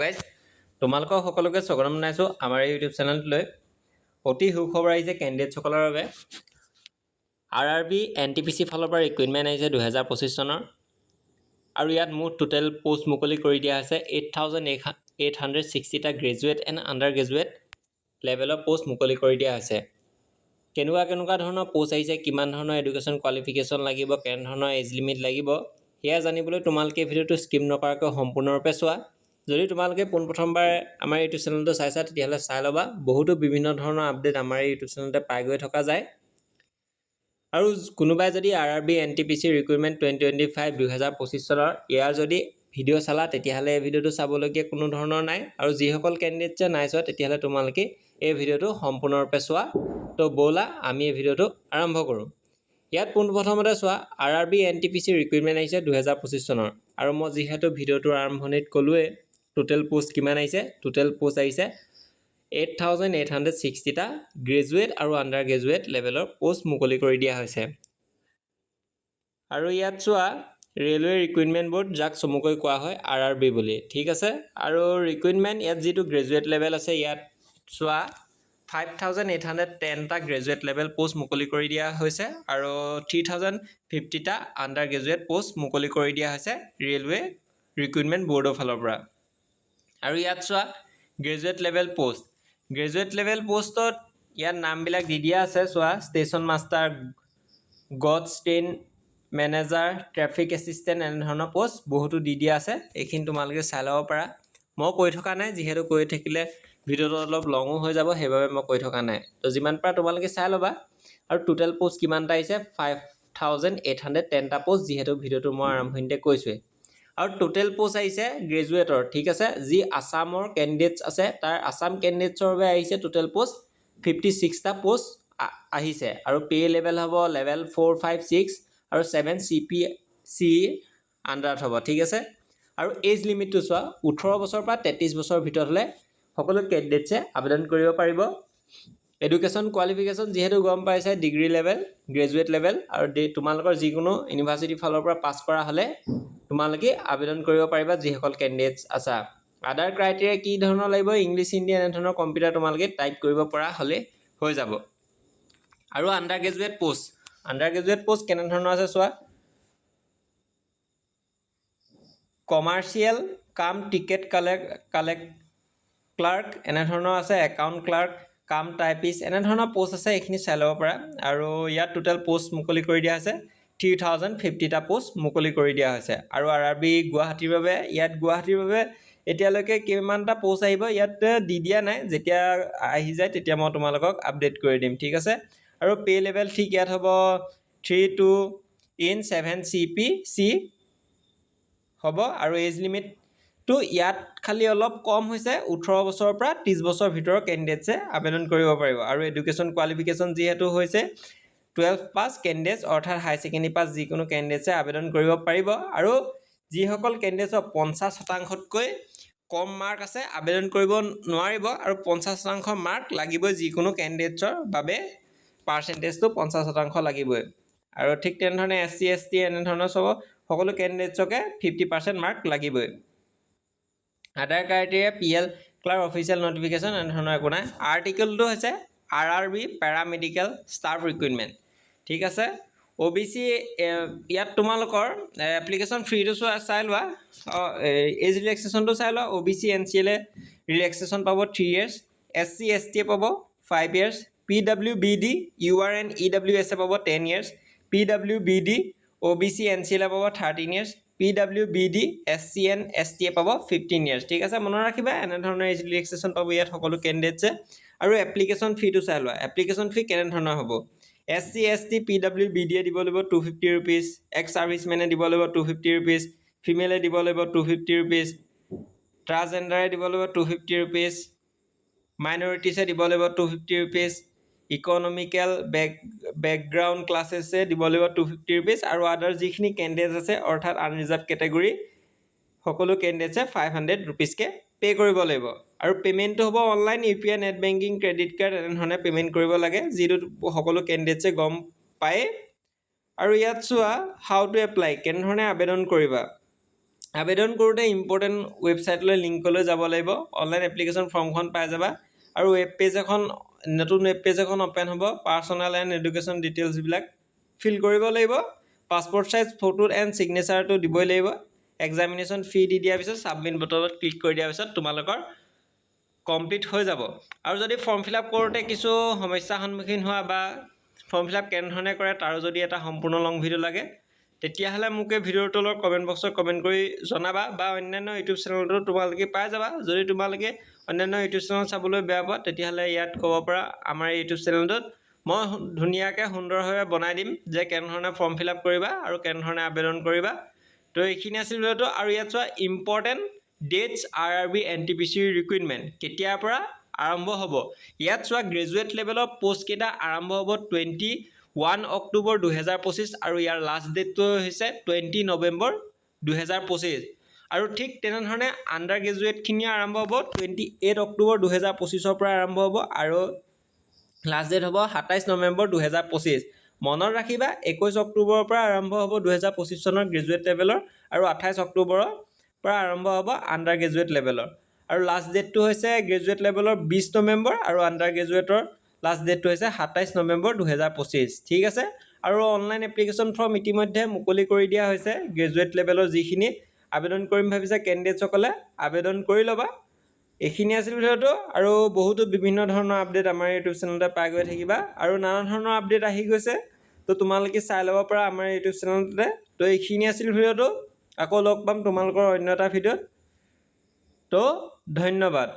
Guys তোমালোকক সকলোকে স্বাগতম জনাইছোঁ আমাৰ এই ইউটিউব চেনেলটোলৈ। অতি সুখবৰ আহিছে কেণ্ডিডেটসকলৰ বাবে। RRB NTPC ফালৰ পৰা ৰিক্ৰুইটমেণ্ট আহিছে 2025 চনৰ আৰু ইয়াত মুঠ টোটেল পোষ্ট মুকলি কৰি দিয়া হৈছে 8860টা গ্ৰেজুৱেট এণ্ড আণ্ডাৰ গ্ৰেজুৱেট লেভেলৰ পোষ্ট মুকলি কৰি দিয়া হৈছে। কেনেকুৱা ধৰণৰ পোষ্ট আহিছে, কিমান ধৰণৰ এডুকেশ্যন কোৱালিফিকেশ্যন লাগিব, কেনে ধৰণৰ এজ লিমিট লাগিব, সেয়া জানিবলৈ তোমালোকে ভিডিঅ'টো স্কিপ নকৰাকৈ সম্পূৰ্ণৰূপে চোৱা। যদি তোমালোকে পোনপ্ৰথমবাৰ আমাৰ ইউটিউব চেনেলটো চাইছা তেতিয়াহ'লে চাই ল'বা। বহুতো বিভিন্ন ধৰণৰ আপডেট আমাৰ ইউটিউব চেনেলতে পাই গৈ থকা যায়। আৰু কোনোবাই যদি RRB NTPC ৰিক্ৰুইটমেণ্ট 2025 চনৰ ইয়াৰ যদি ভিডিঅ' চালা তেতিয়াহ'লে এই ভিডিঅ'টো চাবলগীয়া কোনো ধৰণৰ নাই। আৰু যিসকল কেণ্ডিডেটছে নাই চোৱা তেতিয়াহ'লে তোমালোকে এই ভিডিঅ'টো সম্পূৰ্ণৰূপে চোৱা। তো ব'লা আমি এই ভিডিঅ'টো আৰম্ভ কৰোঁ। ইয়াত পোনপ্ৰথমতে চোৱা RRB NTPC ৰিক্ৰুইটমেণ্ট আহিছে 2025 চনৰ আৰু মই যিহেতু ভিডিঅ'টোৰ আৰম্ভণিত ক'লোৱে টোটেল পোষ্ট কিমান আহিছে। টোটেল পোষ্ট আহিছে 8860টা গ্ৰেজুৱেট আৰু আণ্ডাৰ গ্ৰেজুৱেট লেভেলৰ পোষ্ট মুকলি কৰি দিয়া হৈছে। আৰু ইয়াত চোৱা ৰেলৱে ৰিক্ৰুইটমেণ্ট বৰ্ড, যাক চমুকৈ কোৱা হয় RRB বুলি, ঠিক আছে। আৰু ৰিক্ৰুইটমেণ্ট ইয়াত যিটো গ্ৰেজুৱেট লেভেল আছে ইয়াত চোৱা 5810টা গ্ৰেজুৱেট লেভেল পোষ্ট মুকলি কৰি দিয়া হৈছে আৰু 3050টা আণ্ডাৰ গ্ৰেজুৱেট পোষ্ট মুকলি কৰি দিয়া হৈছে ৰেলৱে ৰিক্ৰুইটমেণ্ট বৰ্ডৰ ফালৰ পৰা। আৰু ইয়াত চোৱা গ্ৰেজুৱেট লেভেল পোষ্টত ইয়াত নামবিলাক দি দিয়া আছে। চোৱা station master, God's train manager, traffic assistant, এনেধৰণৰ পোষ্ট বহুতো দি দিয়া আছে। এইখিনি তোমালোকে চাই ল'ব পাৰা। মই কৈ থকা নাই, যিহেতু কৈ থাকিলে ভিডিঅ'টো অলপ লঙো হৈ যাব, সেইবাবে মই কৈ থকা নাই। তো যিমান পাৰা তোমালোকে চাই ল'বা। আৰু টোটেল পোষ্ট কিমানটা আহিছে 5810টা পোষ্ট, যিহেতু ভিডিঅ'টো মই আৰম্ভণিতে কৈছোঁৱেই। আৰু টোটেল পোষ্ট আহিছে গ্ৰেজুৱেটৰ, ঠিক আছে। যি আছামৰ কেণ্ডিডেটছ আছে তাৰ আছাম কেণ্ডিডেটছৰ বাবে আহিছে টোটেল পোষ্ট 56টা পোষ্ট আহিছে। আৰু পে লেভেল হ'ব লেভেল 4, 5, 6 আৰু 7 CPC আণ্ডাৰত হ'ব, ঠিক আছে। আৰু এজ লিমিটটো চোৱা 18 বছৰৰ পৰা 33 বছৰৰ ভিতৰত হ'লে সকলো কেণ্ডিডেটছে আবেদন কৰিব পাৰিব। এডুকেশ্যন কোৱালিফিকেশ্যন যিহেতু গম পাইছে, ডিগ্ৰী লেভেল, গ্ৰেজুৱেট লেভেল আৰু তোমালোকৰ যিকোনো ইউনিভাৰ্চিটিৰ ফালৰ পৰা পাছ কৰা হ'লে তোমালোকে আবেদন কৰিব পাৰিবা যিসকল কেণ্ডিডেটছ আছা। আদাৰ ক্ৰাইটেৰিয়া কি ধৰণৰ লাগিব, ইংলিছ, হিন্দী এনেধৰণৰ কম্পিউটাৰ তোমালোকে টাইপ কৰিব পৰা হ'লে হৈ যাব। আৰু আণ্ডাৰ গ্ৰেজুৱেট পোষ্ট কেনেধৰণৰ আছে চোৱা, কমাৰ্চিয়েল কাম টিকেট ক্লাৰ্ক এনেধৰণৰ আছে, একাউণ্ট ক্লাৰ্ক কাম টাইপিষ্ট এনেধৰণৰ পোষ্ট আছে। এইখিনি চাই ল'ব পাৰা। আৰু ইয়াত টোটেল পোষ্ট মুকলি কৰি দিয়া হৈছে 3050টা পোষ্ট মুকলি কৰি দিয়া হৈছে। আৰু RRB গুৱাহাটীৰ বাবে এতিয়ালৈকে কিমানটা পোষ্ট আহিব ইয়াত দি দিয়া নাই। যেতিয়া আহি যায় তেতিয়া মই তোমালোকক আপডেট কৰি দিম, ঠিক আছে। আৰু পে লেভেল ঠিক ইয়াত হ'ব 32 in 7 CPC হ'ব। আৰু এজ লিমিটটো ইয়াত খালি অলপ কম হৈছে, 18 বছৰৰ পৰা 30 বছৰৰ ভিতৰৰ কেণ্ডিডেটছে আবেদন কৰিব পাৰিব। আৰু এডুকেশ্যন কোৱালিফিকেশ্যন যিহেতু হৈছে 12 পাছ কেণ্ডিডেটছ, অৰ্থাৎ হাই ছেকেণ্ডেৰী পাছ যিকোনো কেণ্ডিডেটছে আবেদন কৰিব পাৰিব। আৰু যিসকল কেণ্ডিডেটছৰ 50%তকৈ কম মাৰ্ক আছে আবেদন কৰিব নোৱাৰিব। আৰু 50% মাৰ্ক লাগিবই, যিকোনো কেণ্ডিডেটছৰ বাবে পাৰ্চেণ্টেজটো 50% লাগিবই। আৰু ঠিক তেনেধৰণে SC ST এনেধৰণৰ সকলো কেণ্ডিডেটছকে 50% মাৰ্ক লাগিবই। Other criteria PL clerk official notification এনেধৰণৰ একো নাই। আৰ্টিকেলটো হৈছে RRB পেৰামেডিকেল ষ্টাফ ৰিক্ৰুইটমেণ্ট, ঠিক আছে। OBC ইয়াত তোমালোকৰ এপ্লিকেশ্যন ফ্ৰীটো চাই লোৱা, এজ ৰিলেক্সেশ্যনটো চাই লোৱা। OBC NCL ৰিলেক্সেশ্যন পাব 3 years, SC ST পাব 5 years, PWBD URN EWS পাব 10 years, PWBD OBC NCL পাব 13 years, PWBD SCN ST পাব 15 years, ঠিক আছে। মনত ৰাখিবা এনেধৰণৰ এজ ৰিলেক্সেশ্যন পাব ইয়াত সকলো কেণ্ডিডেটছে। আৰু এপ্লিকেশ্যন ফিটো চাই লোৱা, এপ্লিকেশ্যন ফি কেনেধৰণৰ হ'ব। SC ST PWBD দিব লাগিব 250 rupees, এক্স ছাৰ্ভিচমেনে দিব লাগিব 250 rupees, ফিমেলে দিব লাগিব 250 rupees, ট্ৰান্সজেণ্ডাৰে দিব লাগিব 250 rupees, মাইনৰিটিছে দিব লাগিব 250 rupees, ইকনমিকেল বেকগ্ৰাউণ্ড ক্লাছেছে দিব লাগিব 250 rupees। আৰু আদাৰ যিখিনি কেণ্ডিডেটছ আছে অৰ্থাৎ আনৰিজাৰ্ভ কেটেগৰী সকলো কেণ্ডিডেটছে 500 rupeesকৈ পে' কৰিব লাগিব। আৰু পে'মেণ্টটো হ'ব online, UPI, net banking, credit card এনেধৰণে পে'মেণ্ট কৰিব লাগে, যিটো সকলো কেণ্ডিডেটছে গম পায়। আৰু ইয়াত চোৱা হাউ টু এপ্লাই, কেনেধৰণে আবেদন কৰিবা। আবেদন কৰোঁতে ইম্পৰ্টেণ্ট ৱেবছাইটলৈ লিংকলৈ যাব লাগিব, অনলাইন এপ্লিকেশ্যন ফৰ্মখন পাই যাবা আৰু নতুন ৱেব পেজ এখন অ'পেন হ'ব। পাৰ্চনেল এণ্ড এডুকেশ্যন ডিটেইলছবিলাক ফিল কৰিব লাগিব, পাছপৰ্ট চাইজ ফটো এণ্ড ছিগনেচাৰটো দিবই লাগিব। এক্সামিনেশ্যন ফি দি দিয়াৰ পিছত ছাবমিট বটনত ক্লিক কৰি দিয়াৰ পিছত তোমালোকৰ কমপ্লিট হৈ যাব। আৰু যদি ফৰ্ম ফিল আপ কৰোঁতে কিছু সমস্যাৰ সন্মুখীন হোৱা বা ফৰ্ম ফিল আপ কেনেধৰণে কৰে তাৰো যদি এটা সম্পূৰ্ণ লং ভিডিঅ' লাগে তেতিয়াহ'লে মোক এই ভিডিঅ'ৰ তলৰ কমেণ্ট বক্সত কমেণ্ট কৰি জনাবা, বা অন্যান্য ইউটিউব চেনেলতো তোমালোকে পাই যাবা। যদি তোমালোকে অন্যান্য ইউটিউব চেনেল চাবলৈ বেয়া পোৱা তেতিয়াহ'লে ইয়াত ক'ব পৰা আমাৰ ইউটিউব চেনেলটোত মই ধুনীয়াকৈ সুন্দৰভাৱে বনাই দিম যে কেনেধৰণে ফৰ্ম ফিল আপ কৰিবা আৰু কেনেধৰণে আবেদন কৰিবা। তো এইখিনি আছিল ভিডিঅ'টো। আৰু ইয়াত চোৱা important that's RRB NTPC recruitment কেতিয়াৰ পৰা আৰম্ভ হ'ব। ইয়াত চোৱা গ্ৰেজুৱেট লেভেলৰ পষ্টকেইটা আৰম্ভ হ'ব 21 অক্টোবৰ 2025 আৰু ইয়াৰ লাষ্ট ডেটটো হৈছে 20 নৱেম্বৰ 2025। আৰু ঠিক তেনেধৰণে আণ্ডাৰ গ্ৰেজুৱেটখিনি আৰম্ভ হ'ব 28 অক্টোবৰ 2025 পৰা আৰম্ভ হ'ব আৰু লাষ্ট ডেট হ'ব 27 নৱেম্বৰ 2025। মনত ৰাখিবা 21 অক্টোবৰৰ পৰা আৰম্ভ হ'ব 2025 চনৰ গ্ৰেজুৱেট লেভেলৰ আৰু 28 অক্টোবৰৰ পৰা আৰম্ভ হ'ব আণ্ডাৰ গ্ৰেজুৱেট লেভেলৰ। আৰু লাষ্ট ডেটটো হৈছে গ্ৰেজুৱেট লেভেলৰ 20 নৱেম্বৰ আৰু আণ্ডাৰ গ্ৰেজুৱেটৰ লাষ্ট ডেটটো হৈছে 27 নৱেম্বৰ 2025। ঠিক আছে। আৰু অনলাইন এপ্লিকেশ্যন ফৰ্ম ইতিমধ্যে মুকলি কৰি দিয়া হৈছে। গ্ৰেজুৱেট লেভেলৰ যিখিনি আবেদন কৰিম ভাবিছে কেণ্ডিডেটসকলে আবেদন কৰি ল'বা। এইখিনি আছিল ভিডিঅ'টো। আৰু বহুতো বিভিন্ন ধৰণৰ আপডেট আমাৰ ইউটিউব চেনেলতে পাই গৈ থাকিবা আৰু নানা ধৰণৰ আপডেট আহি গৈছে, তো তোমালোকে চাই ল'ব পৰা আমাৰ ইউটিউব চেনেলতে। তো এইখিনি আছিল ভিডিঅ'টো। আকৌ লগ পাম তোমালোকৰ অন্য এটা ভিডিঅ'ত। তো ধন্যবাদ।